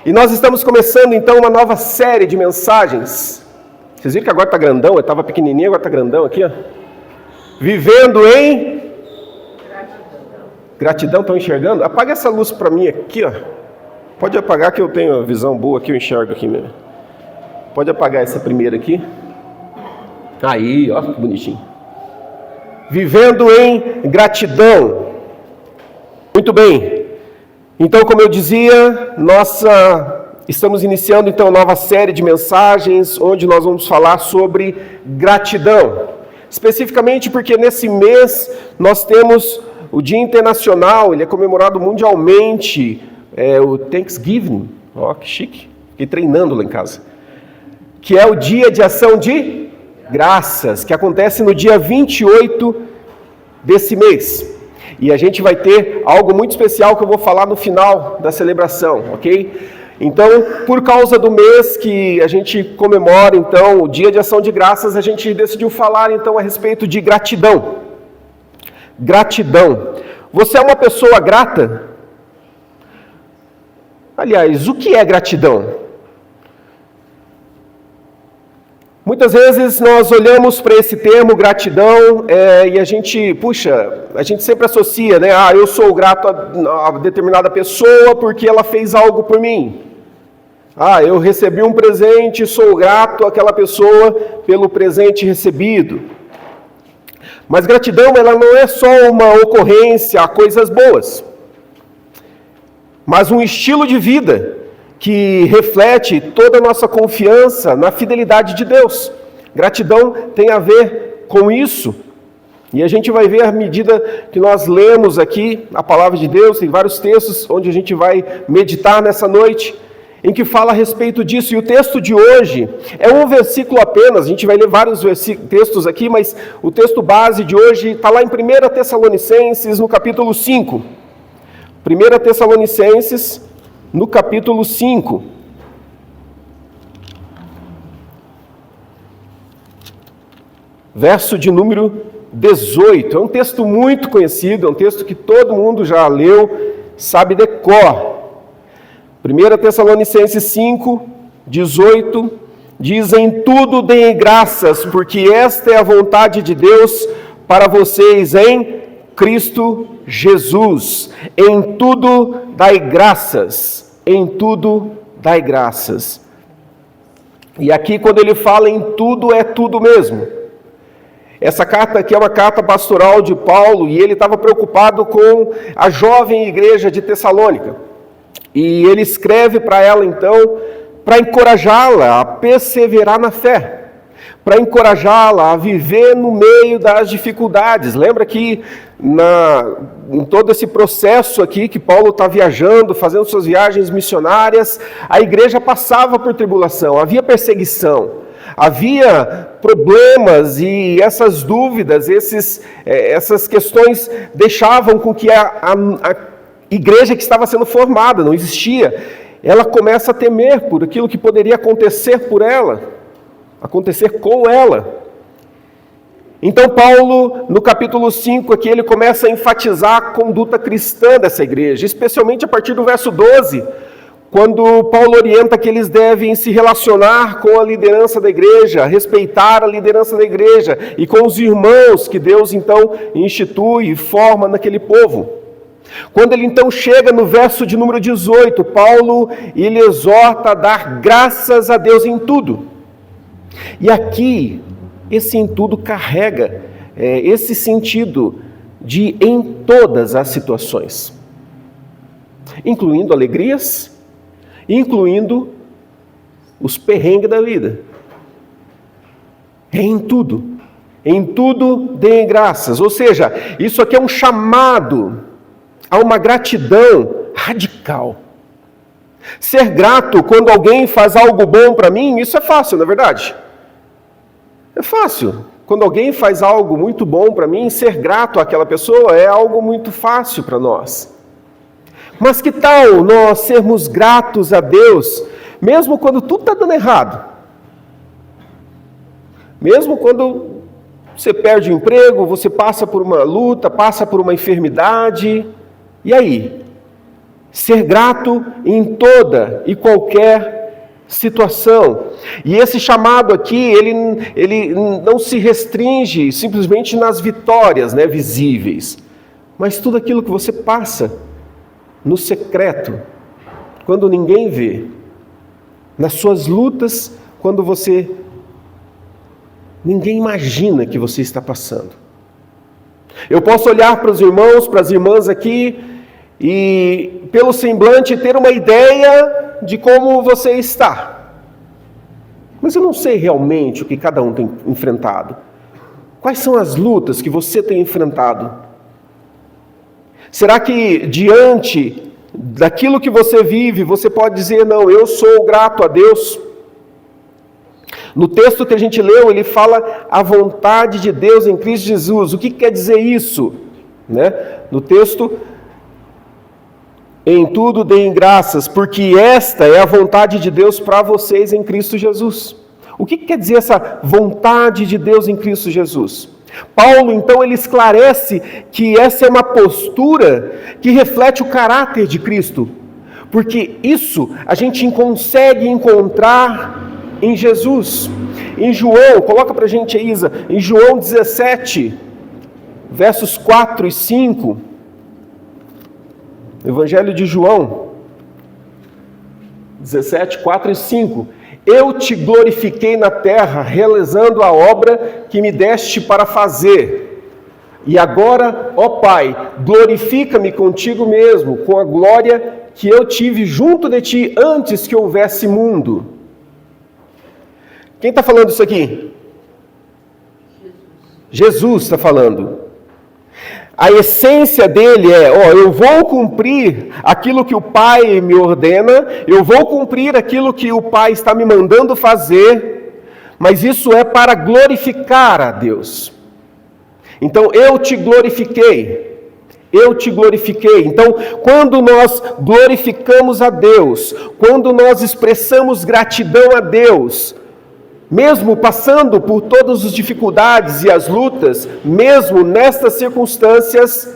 E nós estamos começando então uma nova série de mensagens. Vocês viram que agora está grandão? Eu estava pequenininho, agora está grandão aqui, ó. Vivendo em gratidão. Estão enxergando? Apaga essa luz para mim aqui, ó. Pode apagar que eu tenho a visão boa aqui, eu enxergo aqui mesmo. Pode apagar essa primeira aqui. Aí, ó, que bonitinho. Vivendo em gratidão. Muito bem. Então, como eu dizia, estamos iniciando então uma nova série de mensagens onde nós vamos falar sobre gratidão. Especificamente porque nesse mês nós temos o Dia Internacional, ele é comemorado mundialmente, o Thanksgiving, ó que chique, fiquei treinando lá em casa, que é o Dia de Ação de Graças, que acontece no dia 28 desse mês. E a gente vai ter algo muito especial que eu vou falar no final da celebração, ok? Então, por causa do mês que a gente comemora, então, o Dia de Ação de Graças, a gente decidiu falar, então, a respeito de gratidão. Gratidão. Você é uma pessoa grata? Aliás, o que é gratidão? Muitas vezes nós olhamos para esse termo gratidão e a gente sempre associa, né? Eu sou grato a determinada pessoa porque ela fez algo por mim. Eu recebi um presente, sou grato àquela pessoa pelo presente recebido. Mas gratidão, ela não é só uma ocorrência a coisas boas, mas um estilo de vida que reflete toda a nossa confiança na fidelidade de Deus. Gratidão tem a ver com isso. E a gente vai ver à medida que nós lemos aqui a palavra de Deus, tem vários textos onde a gente vai meditar nessa noite, em que fala a respeito disso. E o texto de hoje é um versículo apenas, a gente vai ler vários textos aqui, mas o texto base de hoje está lá em 1 Tessalonicenses, no capítulo 5. 1 Tessalonicenses, no capítulo 5. Verso de número 18. É um texto muito conhecido, é um texto que todo mundo já leu, sabe de cor. 1 Tessalonicenses 5, 18, diz: em tudo deem graças, porque esta é a vontade de Deus para vocês em Cristo Jesus. Em tudo dai graças, em tudo dai graças. E aqui quando ele fala em tudo, é tudo mesmo. Essa carta aqui é uma carta pastoral de Paulo, e ele estava preocupado com a jovem igreja de Tessalônica. E ele escreve para ela então, para encorajá-la a perseverar na fé, para encorajá-la a viver no meio das dificuldades. Lembra que em todo esse processo aqui que Paulo está viajando, fazendo suas viagens missionárias, a igreja passava por tribulação, havia perseguição, havia problemas, e essas dúvidas, essas questões deixavam com que a igreja que estava sendo formada, não existia, ela começa a temer por aquilo que poderia acontecer com ela. Então Paulo, no capítulo 5 aqui, ele começa a enfatizar a conduta cristã dessa igreja, especialmente a partir do verso 12, quando Paulo orienta que eles devem se relacionar com a liderança da igreja, respeitar a liderança da igreja e com os irmãos que Deus então institui e forma naquele povo. Quando ele então chega no verso de número 18, Paulo, ele exorta a dar graças a Deus em tudo. E aqui, esse em tudo carrega esse sentido de em todas as situações, incluindo alegrias, incluindo os perrengues da vida. Em tudo deem graças. Ou seja, isso aqui é um chamado a uma gratidão radical. Ser grato quando alguém faz algo bom para mim, isso é fácil, não é verdade? É fácil. Quando alguém faz algo muito bom para mim, ser grato àquela pessoa é algo muito fácil para nós. Mas que tal nós sermos gratos a Deus, mesmo quando tudo está dando errado? Mesmo quando você perde o emprego, você passa por uma luta, passa por uma enfermidade, e aí? Ser grato em toda e qualquer situação. E esse chamado aqui, ele não se restringe simplesmente nas vitórias, né, visíveis, mas tudo aquilo que você passa no secreto, quando ninguém vê, nas suas lutas, quando ninguém imagina que você está passando. Eu posso olhar para os irmãos, para as irmãs aqui, e pelo semblante ter uma ideia de como você está. Mas eu não sei realmente o que cada um tem enfrentado. Quais são as lutas que você tem enfrentado? Será que diante daquilo que você vive, você pode dizer, não, eu sou grato a Deus? No texto que a gente leu, ele fala a vontade de Deus em Cristo Jesus. O que quer dizer isso? Né? No texto, em tudo deem graças, porque esta é a vontade de Deus para vocês em Cristo Jesus. O que quer dizer essa vontade de Deus em Cristo Jesus? Paulo, então, ele esclarece que essa é uma postura que reflete o caráter de Cristo, porque isso a gente consegue encontrar em Jesus. Em João, coloca para a gente aí, Isa, em João 17, versos 4 e 5, Evangelho de João 17, 4 e 5. Eu te glorifiquei na terra, realizando a obra que me deste para fazer. E agora, ó Pai, glorifica-me contigo mesmo, com a glória que eu tive junto de ti antes que houvesse mundo. Quem está falando isso aqui? Jesus está falando. A essência dele é, eu vou cumprir aquilo que o Pai me ordena, eu vou cumprir aquilo que o Pai está me mandando fazer, mas isso é para glorificar a Deus. Então, eu te glorifiquei. Então, quando nós glorificamos a Deus, quando nós expressamos gratidão a Deus, mesmo passando por todas as dificuldades e as lutas, mesmo nestas circunstâncias,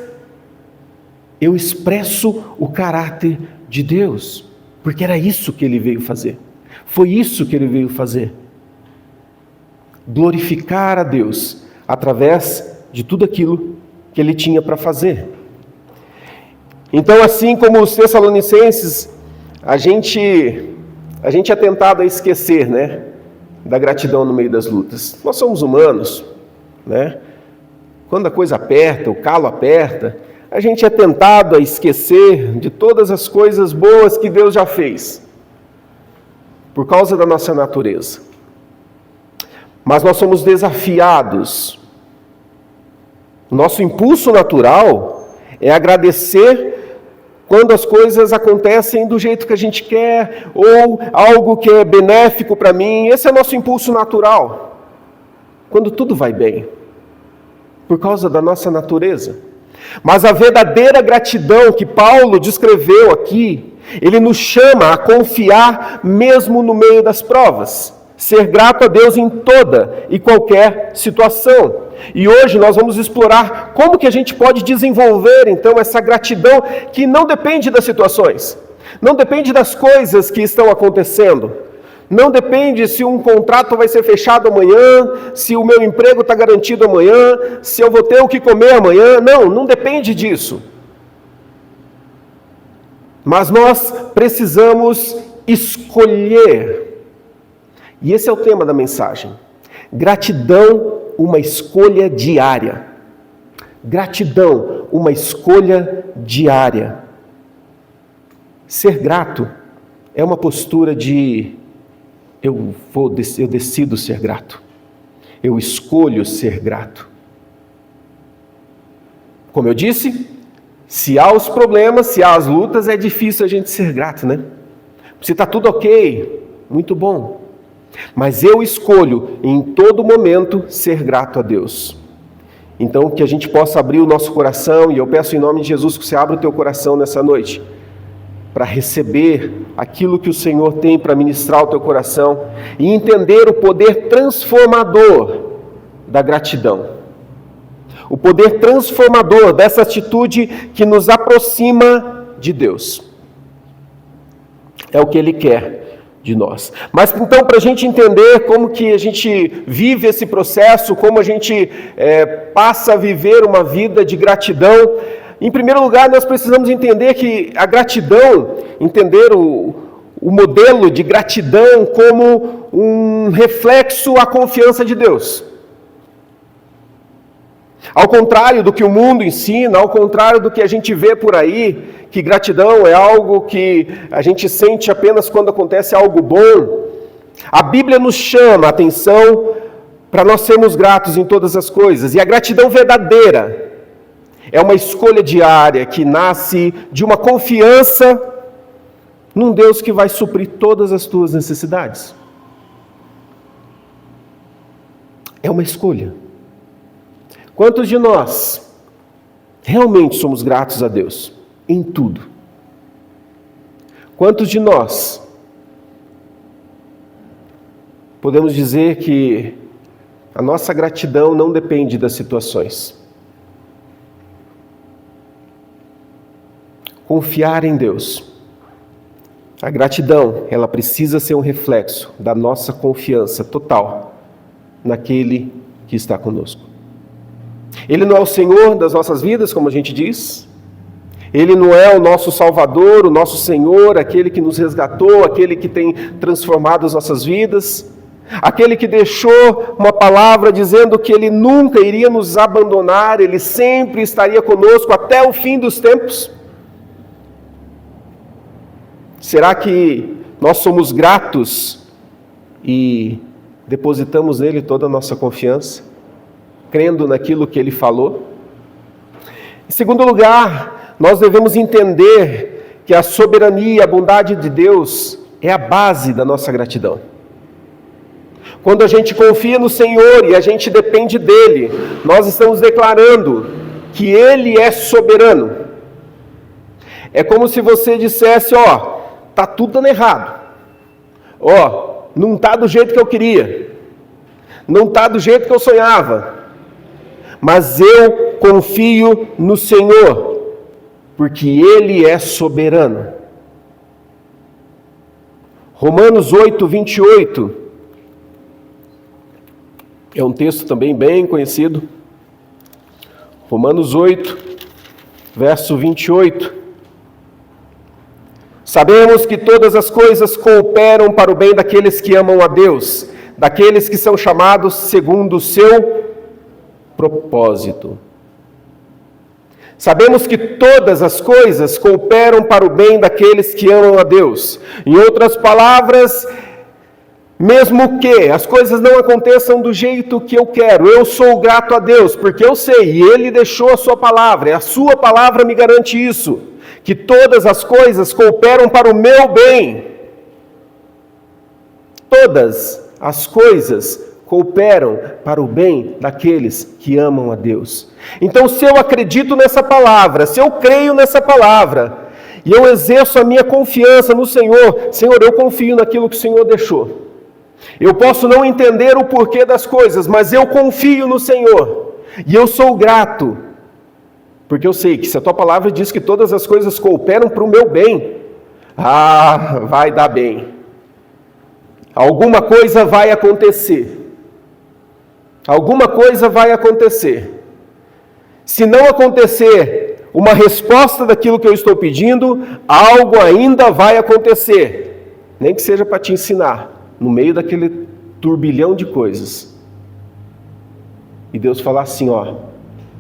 eu expresso o caráter de Deus, porque era isso que ele veio fazer. Foi isso que ele veio fazer. Glorificar a Deus através de tudo aquilo que ele tinha para fazer. Então, assim como os Tessalonicenses, a gente é tentado a esquecer, né, da gratidão no meio das lutas. Nós somos humanos, né? Quando a coisa aperta, o calo aperta, a gente é tentado a esquecer de todas as coisas boas que Deus já fez, por causa da nossa natureza. Mas nós somos desafiados. Nosso impulso natural é agradecer quando as coisas acontecem do jeito que a gente quer, ou algo que é benéfico para mim. Esse é o nosso impulso natural. Quando tudo vai bem, por causa da nossa natureza. Mas a verdadeira gratidão que Paulo descreveu aqui, ele nos chama a confiar mesmo no meio das provas. Ser grato a Deus em toda e qualquer situação. E hoje nós vamos explorar como que a gente pode desenvolver, então, essa gratidão que não depende das situações, não depende das coisas que estão acontecendo, não depende se um contrato vai ser fechado amanhã, se o meu emprego está garantido amanhã, se eu vou ter o que comer amanhã. Não depende disso. Mas nós precisamos escolher. E esse é o tema da mensagem. Gratidão, uma escolha diária. Gratidão, uma escolha diária. Ser grato é uma postura de eu decido ser grato. Eu escolho ser grato. Como eu disse, se há os problemas, se há as lutas, é difícil a gente ser grato, né? Se está tudo ok, muito bom. Mas eu escolho em todo momento ser grato a Deus. Então que a gente possa abrir o nosso coração, e eu peço em nome de Jesus que você abra o teu coração nessa noite, para receber aquilo que o Senhor tem para ministrar ao teu coração, e entender o poder transformador da gratidão. O poder transformador dessa atitude que nos aproxima de Deus. É o que Ele quer de nós. Mas então, para a gente entender como que a gente vive esse processo, como a gente passa a viver uma vida de gratidão, em primeiro lugar, nós precisamos entender que a gratidão, entender o modelo de gratidão como um reflexo à confiança de Deus. Ao contrário do que o mundo ensina, ao contrário do que a gente vê por aí, que gratidão é algo que a gente sente apenas quando acontece algo bom, a Bíblia nos chama a atenção para nós sermos gratos em todas as coisas. E a gratidão verdadeira é uma escolha diária que nasce de uma confiança num Deus que vai suprir todas as tuas necessidades. É uma escolha. Quantos de nós realmente somos gratos a Deus em tudo? Quantos de nós podemos dizer que a nossa gratidão não depende das situações? Confiar em Deus. A gratidão, ela precisa ser um reflexo da nossa confiança total naquele que está conosco. Ele não é o Senhor das nossas vidas, como a gente diz. Ele não é o nosso Salvador, o nosso Senhor, aquele que nos resgatou, aquele que tem transformado as nossas vidas, aquele que deixou uma palavra dizendo que Ele nunca iria nos abandonar, Ele sempre estaria conosco até o fim dos tempos. Será que nós somos gratos e depositamos nele toda a nossa confiança, crendo naquilo que Ele falou? Em segundo lugar, nós devemos entender que a soberania e a bondade de Deus é a base da nossa gratidão. Quando a gente confia no Senhor e a gente depende dEle, nós estamos declarando que Ele é soberano. É como se você dissesse, tá tudo dando errado. Não está do jeito que eu queria. Não está do jeito que eu sonhava. Mas eu confio no Senhor, porque Ele é soberano. Romanos 8, 28. É um texto também bem conhecido. Romanos 8, verso 28. Sabemos que todas as coisas cooperam para o bem daqueles que amam a Deus, daqueles que são chamados segundo o seu propósito. Sabemos que todas as coisas cooperam para o bem daqueles que amam a Deus. Em outras palavras, mesmo que as coisas não aconteçam do jeito que eu quero, eu sou grato a Deus, porque eu sei, e Ele deixou a sua palavra, e a sua palavra me garante isso, que todas as coisas cooperam para o meu bem. Todas as coisas cooperam para o bem daqueles que amam a Deus. Então, se eu acredito nessa palavra, se eu creio nessa palavra, e eu exerço a minha confiança no Senhor, Senhor, eu confio naquilo que o Senhor deixou. Eu posso não entender o porquê das coisas, mas eu confio no Senhor, e eu sou grato, porque eu sei que se a tua palavra diz que todas as coisas cooperam para o meu bem, vai dar bem. Alguma coisa vai acontecer. Alguma coisa vai acontecer. Se não acontecer uma resposta daquilo que eu estou pedindo, algo ainda vai acontecer. Nem que seja para te ensinar, no meio daquele turbilhão de coisas. E Deus falar assim,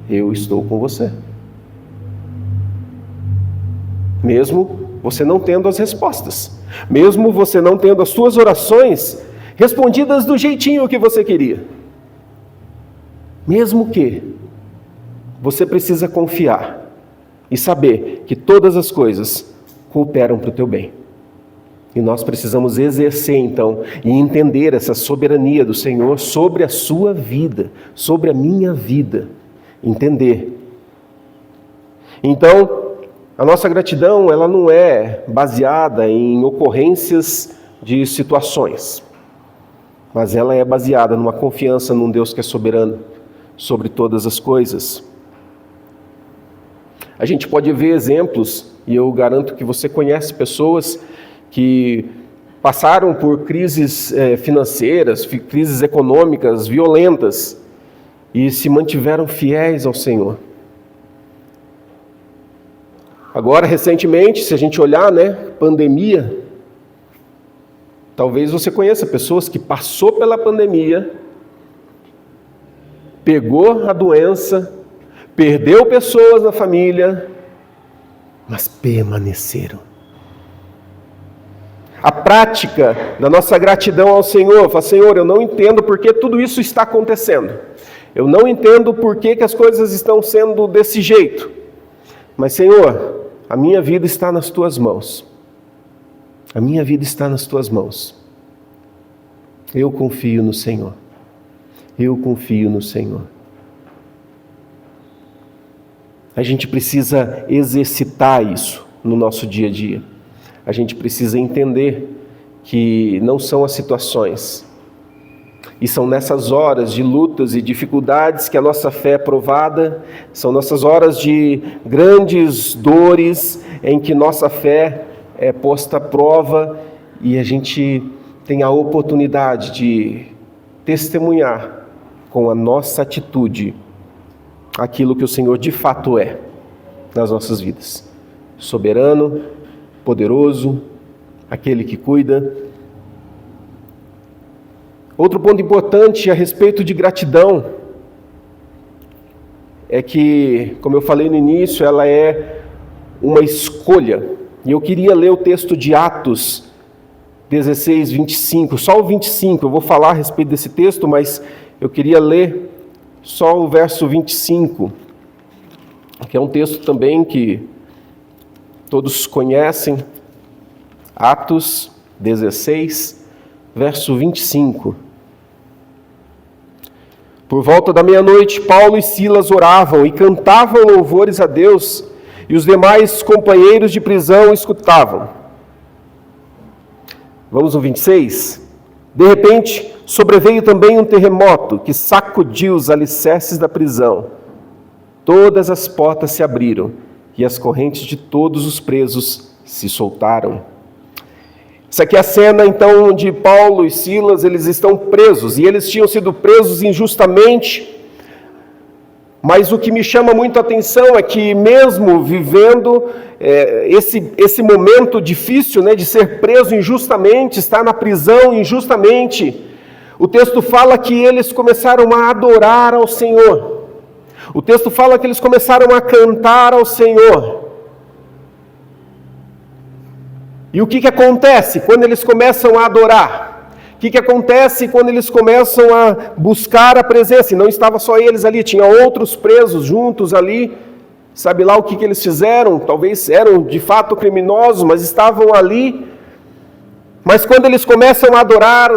eu estou com você. Mesmo você não tendo as respostas. Mesmo você não tendo as suas orações respondidas do jeitinho que você queria. Mesmo que você precisa confiar e saber que todas as coisas cooperam para o teu bem. E nós precisamos exercer então e entender essa soberania do Senhor sobre a sua vida, sobre a minha vida. Entender. Então, a nossa gratidão, ela não é baseada em ocorrências de situações, mas ela é baseada numa confiança num Deus que é soberano sobre todas as coisas. A gente pode ver exemplos, e eu garanto que você conhece pessoas que passaram por crises financeiras, crises econômicas violentas e se mantiveram fiéis ao Senhor. Agora, recentemente, se a gente olhar, pandemia, talvez você conheça pessoas que passou pela pandemia, pegou a doença, perdeu pessoas na família, mas permaneceram. A prática da nossa gratidão ao Senhor, fala: Senhor, eu não entendo por que tudo isso está acontecendo. Eu não entendo por que as coisas estão sendo desse jeito. Mas, Senhor, a minha vida está nas Tuas mãos. A minha vida está nas Tuas mãos. Eu confio no Senhor. Eu confio no Senhor. A gente precisa exercitar isso no nosso dia a dia. A gente precisa entender que não são as situações, e são nessas horas de lutas e dificuldades que a nossa fé é provada, são nessas horas de grandes dores em que nossa fé é posta à prova e a gente tem a oportunidade de testemunhar com a nossa atitude aquilo que o Senhor de fato é nas nossas vidas. Soberano, poderoso, aquele que cuida. Outro ponto importante a respeito de gratidão é que, como eu falei no início, ela é uma escolha. E eu queria ler o texto de Atos 16, 25, só o 25. Eu vou falar a respeito desse texto, mas eu queria ler só o verso 25, que é um texto também que todos conhecem. Atos 16, verso 25. Por volta da meia-noite, Paulo e Silas oravam e cantavam louvores a Deus, e os demais companheiros de prisão escutavam. Vamos ao 26? De repente, sobreveio também um terremoto que sacudiu os alicerces da prisão. Todas as portas se abriram e as correntes de todos os presos se soltaram. Essa aqui é a cena, então, onde Paulo e Silas, eles estão presos, e eles tinham sido presos injustamente, mas o que me chama muito a atenção é que mesmo vivendo esse momento difícil, de ser preso injustamente, estar na prisão injustamente, o texto fala que eles começaram a adorar ao Senhor. O texto fala que eles começaram a cantar ao Senhor. E o que acontece quando eles começam a adorar? O que acontece quando eles começam a buscar a presença? E não estava só eles ali, tinha outros presos juntos ali. Sabe lá o que eles fizeram? Talvez eram de fato criminosos, mas estavam ali. Mas quando eles começam a adorar,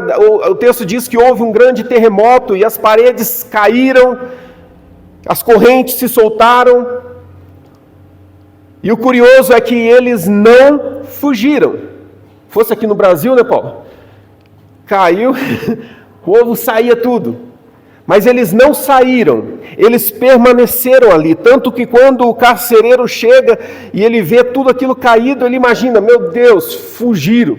o texto diz que houve um grande terremoto e as paredes caíram, as correntes se soltaram. E o curioso é que eles não fugiram. Fosse aqui no Brasil, Paulo? Caiu, o povo saía tudo. Mas eles não saíram, eles permaneceram ali. Tanto que quando o carcereiro chega e ele vê tudo aquilo caído, ele imagina: meu Deus, fugiram,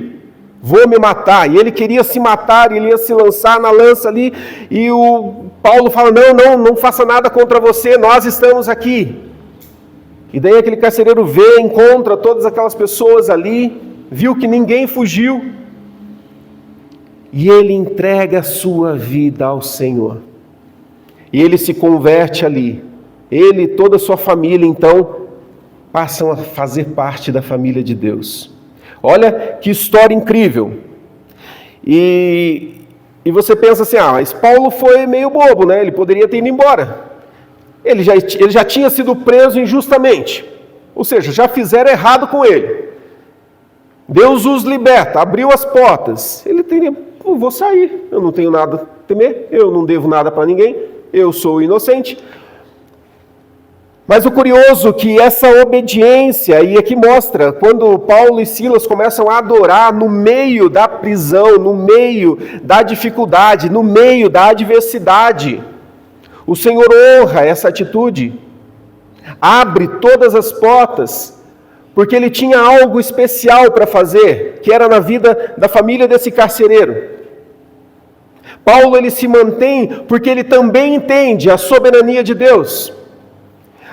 vou me matar. E ele queria se matar, ele ia se lançar na lança ali. E o Paulo fala: não faça nada contra você, nós estamos aqui. E daí aquele carcereiro vê, encontra todas aquelas pessoas ali, viu que ninguém fugiu, e ele entrega a sua vida ao Senhor. E ele se converte ali. Ele e toda a sua família, então, passam a fazer parte da família de Deus. Olha que história incrível. E você pensa assim: mas Paulo foi meio bobo, Ele poderia ter ido embora. Ele já tinha sido preso injustamente, ou seja, já fizeram errado com ele. Deus os liberta, abriu as portas. Ele teria: vou sair, eu não tenho nada a temer, eu não devo nada para ninguém, eu sou inocente. Mas o curioso é que essa obediência, e aqui mostra, quando Paulo e Silas começam a adorar no meio da prisão, no meio da dificuldade, no meio da adversidade, o Senhor honra essa atitude, abre todas as portas, porque ele tinha algo especial para fazer, que era na vida da família desse carcereiro. Paulo ele se mantém porque ele também entende a soberania de Deus.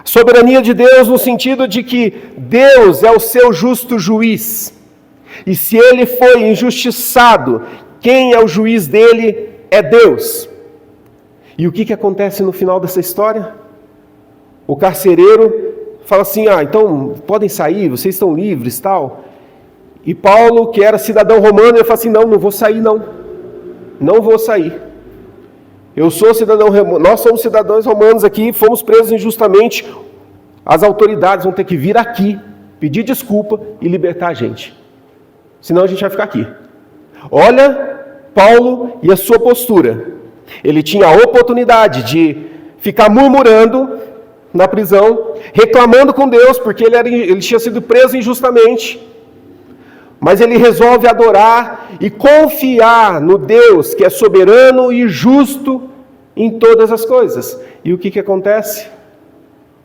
Soberania de Deus no sentido de que Deus é o seu justo juiz. E se ele foi injustiçado, quem é o juiz dele é Deus. E o que acontece no final dessa história? O carcereiro fala assim, então podem sair, vocês estão livres, tal. E Paulo, que era cidadão romano, ele fala assim, não vou sair não vou sair. Eu sou cidadão romano, nós somos cidadãos romanos aqui, fomos presos injustamente, as autoridades vão ter que vir aqui, pedir desculpa e libertar a gente. Senão a gente vai ficar aqui. Olha Paulo e a sua postura. Ele tinha a oportunidade de ficar murmurando na prisão, reclamando com Deus, porque ele tinha sido preso injustamente. Mas ele resolve adorar e confiar no Deus que é soberano e justo em todas as coisas. E o que acontece?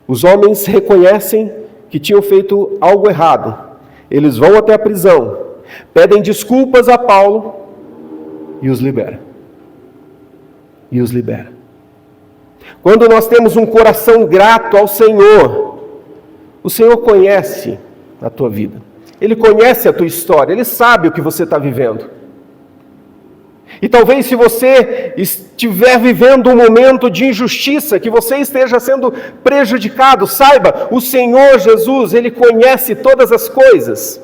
Os homens reconhecem que tinham feito algo errado. Eles vão até a prisão, pedem desculpas a Paulo e os libera. Quando nós temos um coração grato ao Senhor, o Senhor conhece a tua vida. Ele conhece a tua história, Ele sabe o que você está vivendo. E talvez se você estiver vivendo um momento de injustiça, que você esteja sendo prejudicado, saiba, o Senhor Jesus, Ele conhece todas as coisas.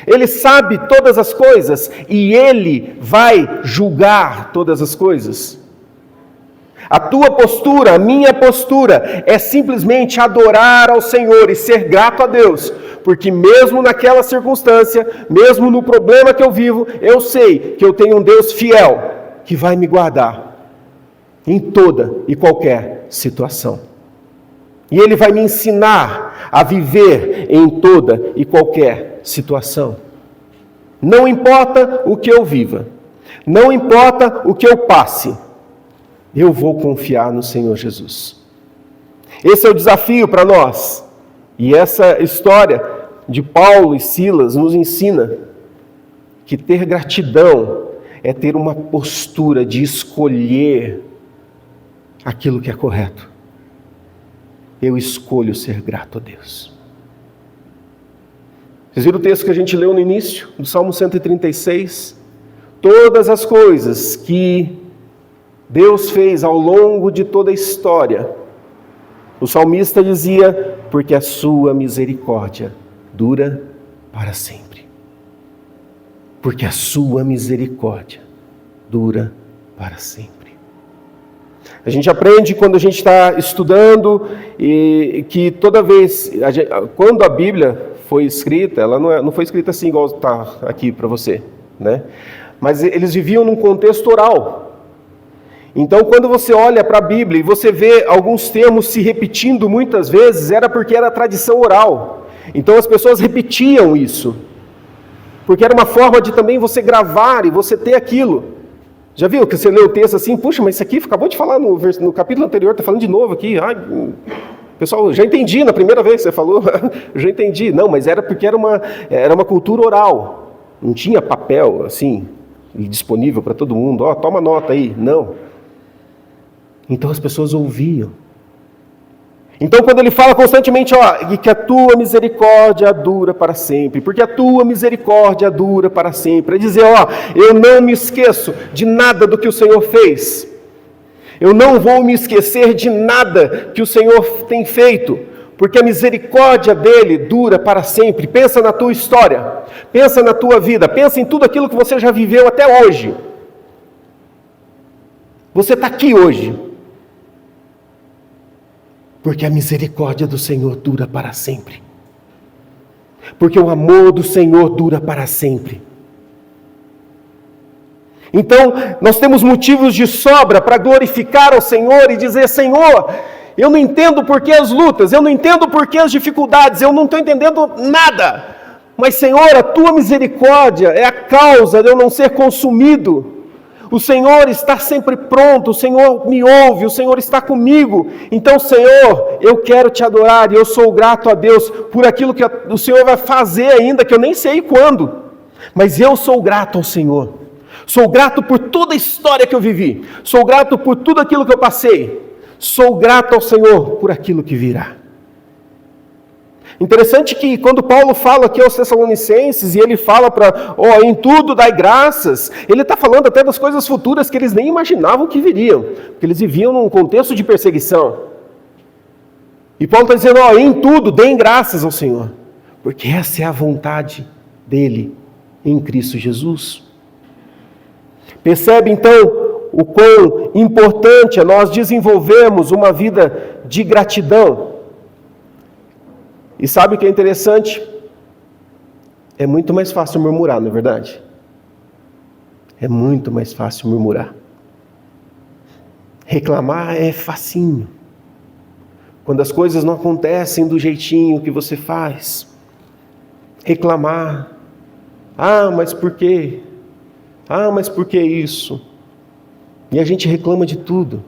Ele sabe todas as coisas e Ele vai julgar todas as coisas. A tua postura, a minha postura, é simplesmente adorar ao Senhor e ser grato a Deus, porque mesmo naquela circunstância, mesmo no problema que eu vivo, eu sei que eu tenho um Deus fiel, que vai me guardar em toda e qualquer situação. E Ele vai me ensinar a viver em toda e qualquer situação. Não importa o que eu viva, não importa o que eu passe, eu vou confiar no Senhor Jesus. Esse é o desafio para nós. E essa história de Paulo e Silas nos ensina que ter gratidão é ter uma postura de escolher aquilo que é correto. Eu escolho ser grato a Deus. Vocês viram o texto que a gente leu no início, do Salmo 136? Todas as coisas que Deus fez ao longo de toda a história, o salmista dizia, porque a sua misericórdia dura para sempre. Porque a sua misericórdia dura para sempre. A gente aprende quando a gente está estudando, e que toda vez, quando a Bíblia foi escrita, ela não foi escrita assim igual está aqui para você, né? Mas eles viviam num contexto oral. Então, quando você olha para a Bíblia e você vê alguns termos se repetindo muitas vezes, era porque era tradição oral. Então, as pessoas repetiam isso. Porque era uma forma de também você gravar e você ter aquilo. Já viu que você lê o texto assim, puxa, mas isso aqui acabou de falar no capítulo anterior, está falando de novo aqui. Ai, pessoal, já entendi na primeira vez que você falou, já entendi. Não, mas era porque era uma cultura oral. Não tinha papel, assim, disponível para todo mundo. Toma nota aí. Não. Então as pessoas ouviam. Então quando ele fala constantemente, que a tua misericórdia dura para sempre, porque a tua misericórdia dura para sempre, é dizer, eu não me esqueço de nada do que o Senhor fez. Eu não vou me esquecer de nada que o Senhor tem feito, porque a misericórdia dele dura para sempre. Pensa na tua história, pensa na tua vida, pensa em tudo aquilo que você já viveu até hoje. Você está aqui hoje, porque a misericórdia do Senhor dura para sempre. Porque o amor do Senhor dura para sempre. Então, nós temos motivos de sobra para glorificar ao Senhor e dizer, Senhor, eu não entendo por que as lutas, eu não entendo por que as dificuldades, eu não estou entendendo nada. Mas, Senhor, a tua misericórdia é a causa de eu não ser consumido. O Senhor está sempre pronto, o Senhor me ouve, o Senhor está comigo. Então, Senhor, eu quero te adorar e eu sou grato a Deus por aquilo que o Senhor vai fazer ainda, que eu nem sei quando. Mas eu sou grato ao Senhor. Sou grato por toda a história que eu vivi. Sou grato por tudo aquilo que eu passei. Sou grato ao Senhor por aquilo que virá. Interessante que quando Paulo fala aqui aos Tessalonicenses, e ele fala em tudo dai graças, ele está falando até das coisas futuras que eles nem imaginavam que viriam, porque eles viviam num contexto de perseguição. E Paulo está dizendo, em tudo deem graças ao Senhor, porque essa é a vontade dele em Cristo Jesus. Percebe então o quão importante é nós desenvolvermos uma vida de gratidão. E sabe o que é interessante? É muito mais fácil murmurar, não é verdade? É muito mais fácil murmurar. Reclamar é facinho. Quando as coisas não acontecem do jeitinho que você faz. Reclamar. Mas por quê? Mas por que isso? E a gente reclama de tudo.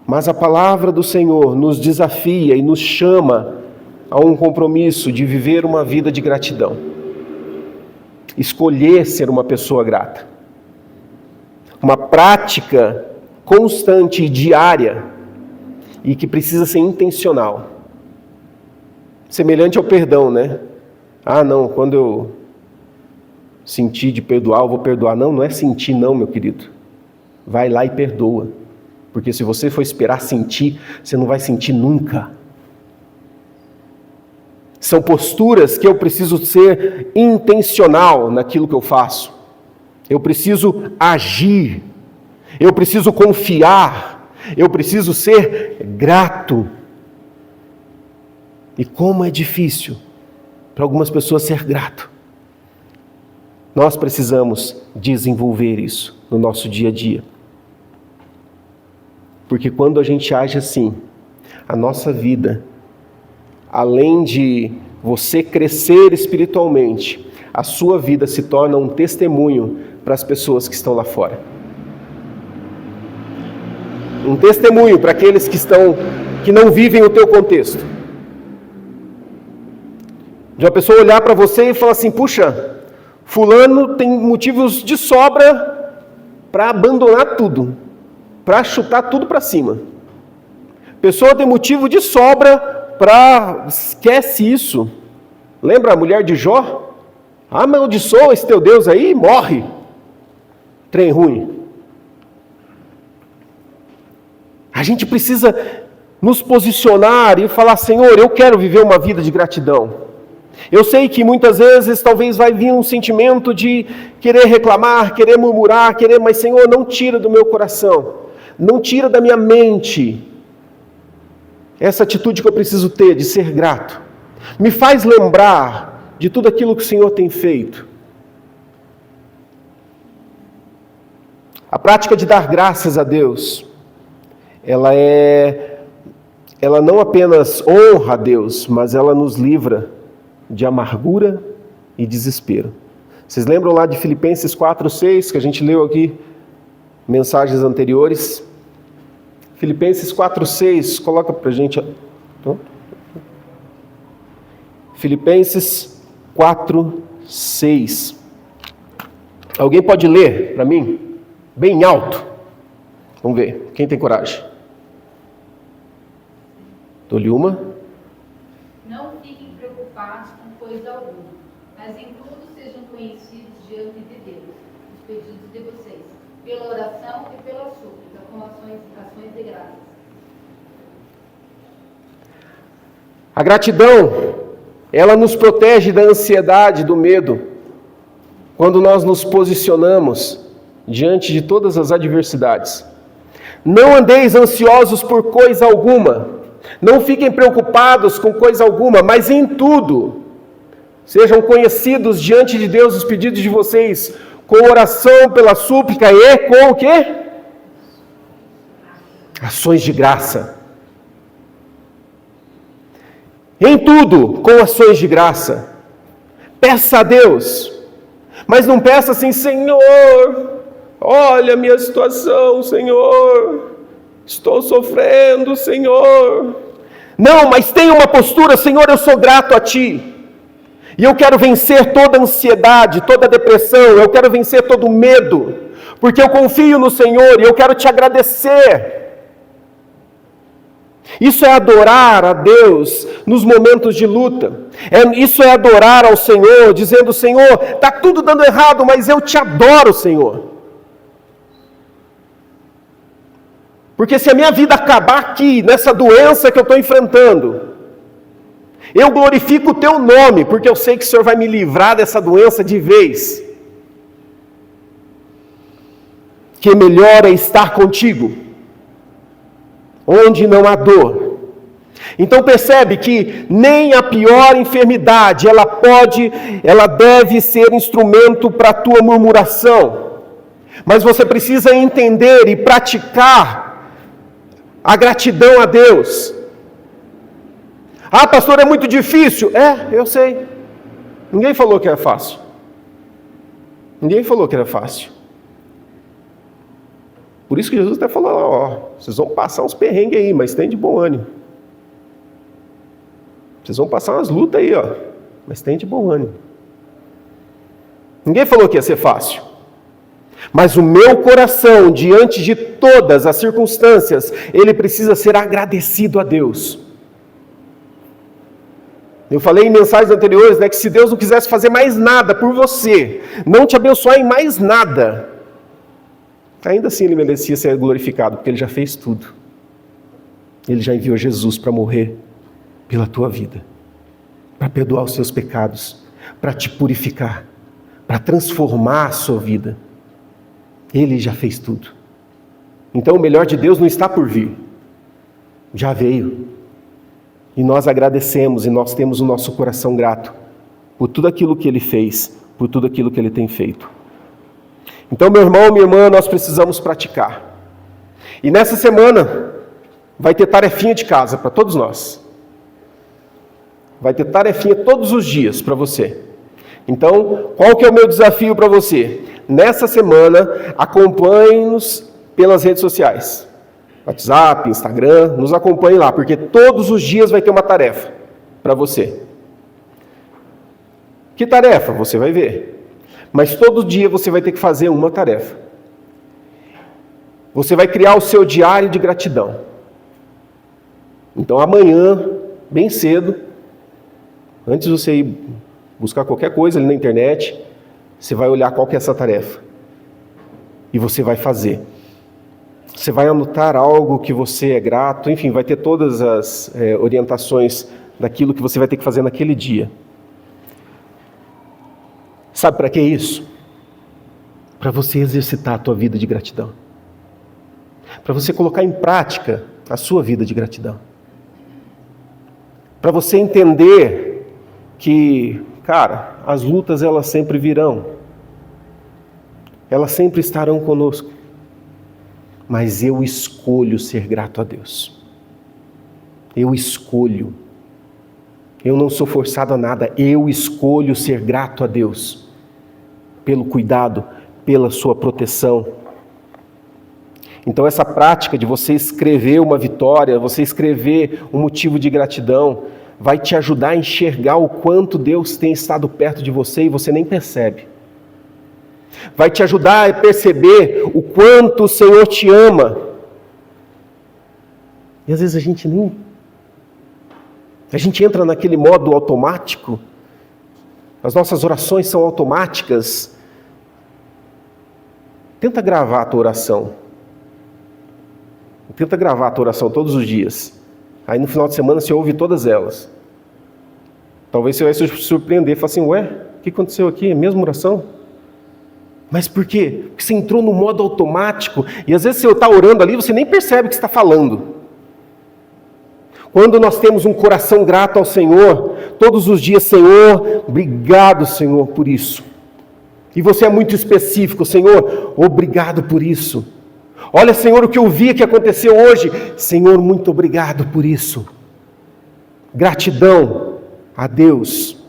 Mas a palavra do Senhor nos desafia e nos chama a um compromisso de viver uma vida de gratidão. Escolher ser uma pessoa grata. Uma prática constante e diária e que precisa ser intencional. Semelhante ao perdão, né? Não, quando eu sentir de perdoar, eu vou perdoar. Não é sentir não, meu querido. Vai lá e perdoa. Porque se você for esperar sentir, você não vai sentir nunca. São posturas que eu preciso ser intencional naquilo que eu faço. Eu preciso agir. Eu preciso confiar. Eu preciso ser grato. E como é difícil para algumas pessoas ser grato. Nós precisamos desenvolver isso no nosso dia a dia. Porque quando a gente age assim, a nossa vida, além de você crescer espiritualmente, a sua vida se torna um testemunho para as pessoas que estão lá fora. Um testemunho para aqueles que não vivem o teu contexto. De uma pessoa olhar para você e falar assim, puxa, fulano tem motivos de sobra para abandonar tudo, para chutar tudo para cima. Pessoa tem motivo de sobra esquece isso. Lembra a mulher de Jó? Amaldiçoa esse teu Deus aí e morre. Trem ruim. A gente precisa nos posicionar e falar, Senhor, eu quero viver uma vida de gratidão. Eu sei que muitas vezes talvez vai vir um sentimento de querer reclamar, querer murmurar, mas Senhor, não tira do meu coração, não tira da minha mente essa atitude que eu preciso ter de ser grato. Me faz lembrar de tudo aquilo que o Senhor tem feito. A prática de dar graças a Deus, ela não apenas honra a Deus, mas ela nos livra de amargura e desespero. Vocês lembram lá de Filipenses 4:6, que a gente leu aqui, mensagens anteriores? Filipenses 4:6, coloca para a gente. Filipenses 4:6. Alguém pode ler para mim? Bem alto. Vamos ver, quem tem coragem? Dou-lhe uma. Não fiquem preocupados com coisa alguma, mas em tudo sejam conhecidos diante de Deus, os pedidos de vocês, pela oração e pela súplica, com ações de graças. A gratidão, ela nos protege da ansiedade, do medo, quando nós nos posicionamos diante de todas as adversidades. Não andeis ansiosos por coisa alguma, não fiquem preocupados com coisa alguma, mas em tudo, sejam conhecidos diante de Deus os pedidos de vocês, com oração, pela súplica e com o quê? Ações de graça. Em tudo, com ações de graça. Peça a Deus, mas não peça assim, Senhor, Olha a minha situação, Senhor. Estou sofrendo, Senhor. Não, mas tenha uma postura, Senhor, eu sou grato a Ti. E eu quero vencer toda a ansiedade, toda a depressão, eu quero vencer todo o medo, porque eu confio no Senhor e eu quero Te agradecer. Isso é adorar a Deus nos momentos de luta. Isso é adorar ao Senhor, dizendo, Senhor, está tudo dando errado, mas eu Te adoro, Senhor. Porque se a minha vida acabar aqui, nessa doença que eu estou enfrentando, eu glorifico o Teu nome, porque eu sei que o Senhor vai me livrar dessa doença de vez. Que melhor é estar contigo, onde não há dor. Então percebe que nem a pior enfermidade, ela deve ser instrumento para a tua murmuração. Mas você precisa entender e praticar a gratidão a Deus. Ah, pastor, é muito difícil. Eu sei. Ninguém falou que era fácil. Ninguém falou que era fácil. Por isso que Jesus até falou, vocês vão passar uns perrengues aí, mas tem de bom ânimo. Vocês vão passar umas lutas aí, mas tem de bom ânimo. Ninguém falou que ia ser fácil. Mas o meu coração, diante de todas as circunstâncias, ele precisa ser agradecido a Deus. Eu falei em mensagens anteriores, que se Deus não quisesse fazer mais nada por você, não te abençoar em mais nada, ainda assim Ele merecia ser glorificado, porque Ele já fez tudo. Ele já enviou Jesus para morrer pela tua vida, para perdoar os seus pecados, para te purificar, para transformar a sua vida. Ele já fez tudo. Então o melhor de Deus não está por vir, já veio. E nós agradecemos e nós temos o nosso coração grato por tudo aquilo que Ele fez, por tudo aquilo que Ele tem feito. Então, meu irmão, minha irmã, nós precisamos praticar. E nessa semana vai ter tarefinha de casa para todos nós. Vai ter tarefinha todos os dias para você. Então, qual que é o meu desafio para você? Nessa semana, acompanhe-nos pelas redes sociais. WhatsApp, Instagram, nos acompanhe lá, porque todos os dias vai ter uma tarefa para você. Que tarefa? Você vai ver. Mas todo dia você vai ter que fazer uma tarefa. Você vai criar o seu diário de gratidão. Então amanhã, bem cedo, antes de você ir buscar qualquer coisa ali na internet, você vai olhar qual que é essa tarefa. E você vai fazer. Você vai anotar algo que você é grato, enfim, vai ter todas as orientações daquilo que você vai ter que fazer naquele dia. Sabe para que isso? Para você exercitar a tua vida de gratidão. Para você colocar em prática a sua vida de gratidão. Para você entender que, cara, as lutas elas sempre virão. Elas sempre estarão conosco. Mas eu escolho ser grato a Deus. Eu escolho. Eu não sou forçado a nada. Eu escolho ser grato a Deus. Pelo cuidado, pela sua proteção. Então essa prática de você escrever uma vitória, você escrever um motivo de gratidão, vai te ajudar a enxergar o quanto Deus tem estado perto de você e você nem percebe. Vai te ajudar a perceber o quanto o Senhor te ama. E às vezes a gente entra naquele modo automático. As nossas orações são automáticas. Tenta gravar a tua oração. Tenta gravar a tua oração todos os dias. Aí no final de semana você ouve todas elas. Talvez você vai se surpreender e falar assim, o que aconteceu aqui? A mesma oração? Mas por quê? Porque você entrou no modo automático e às vezes você está orando ali, você nem percebe o que está falando. Quando nós temos um coração grato ao Senhor, todos os dias, Senhor, obrigado, Senhor, por isso. E você é muito específico, Senhor, obrigado por isso. Olha, Senhor, o que eu vi que aconteceu hoje. Senhor, muito obrigado por isso. Gratidão a Deus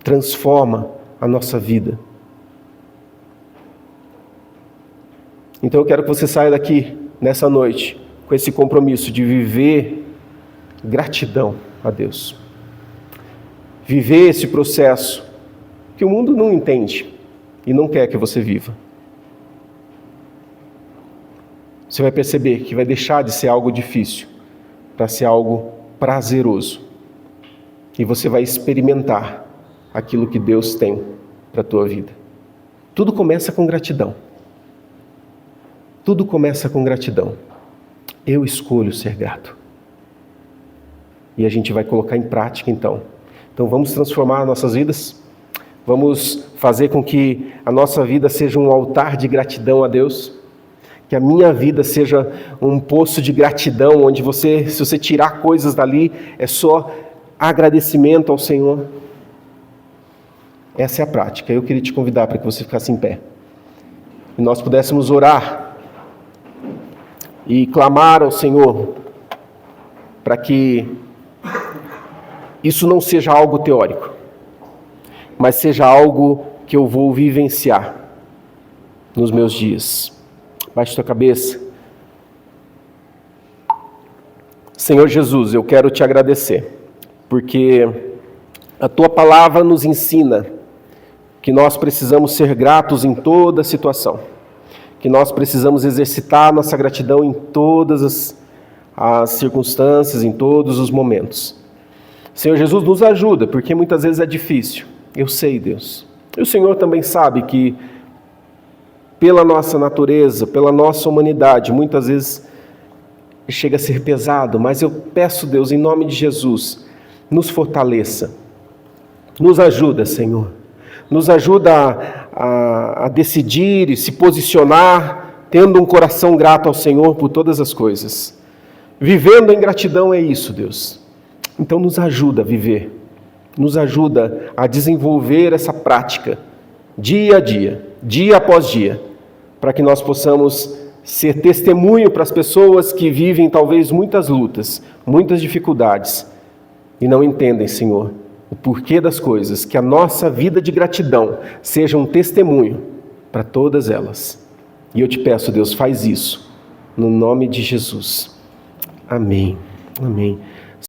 transforma a nossa vida. Então eu quero que você saia daqui nessa noite com esse compromisso de viver gratidão a Deus. Viver esse processo que o mundo não entende e não quer que você viva. Você vai perceber que vai deixar de ser algo difícil para ser algo prazeroso. E você vai experimentar aquilo que Deus tem para a tua vida. Tudo começa com gratidão. Tudo começa com gratidão. Eu escolho ser grato. E a gente vai colocar em prática então. Então vamos transformar nossas vidas. Vamos fazer com que a nossa vida seja um altar de gratidão a Deus. Que a minha vida seja um poço de gratidão, onde você, se você tirar coisas dali, é só agradecimento ao Senhor. Essa é a prática. Eu queria te convidar para que você ficasse em pé. E nós pudéssemos orar e clamar ao Senhor para que isso não seja algo teórico, mas seja algo que eu vou vivenciar nos meus dias. Baixe tua cabeça. Senhor Jesus, eu quero te agradecer, porque a tua palavra nos ensina que nós precisamos ser gratos em toda situação, que nós precisamos exercitar nossa gratidão em todas as circunstâncias, em todos os momentos. Senhor Jesus, nos ajuda, porque muitas vezes é difícil. Eu sei, Deus. E o Senhor também sabe que pela nossa natureza, pela nossa humanidade, muitas vezes chega a ser pesado, mas eu peço, Deus, em nome de Jesus, nos fortaleça, nos ajuda, Senhor, nos ajuda a decidir e se posicionar, tendo um coração grato ao Senhor por todas as coisas. Vivendo em gratidão é isso, Deus. Então nos ajuda a viver, nos ajuda a desenvolver essa prática, dia a dia, dia após dia, para que nós possamos ser testemunho para as pessoas que vivem talvez muitas lutas, muitas dificuldades, e não entendem, Senhor, o porquê das coisas, que a nossa vida de gratidão seja um testemunho para todas elas. E eu te peço, Deus, faz isso, no nome de Jesus. Amém. Amém.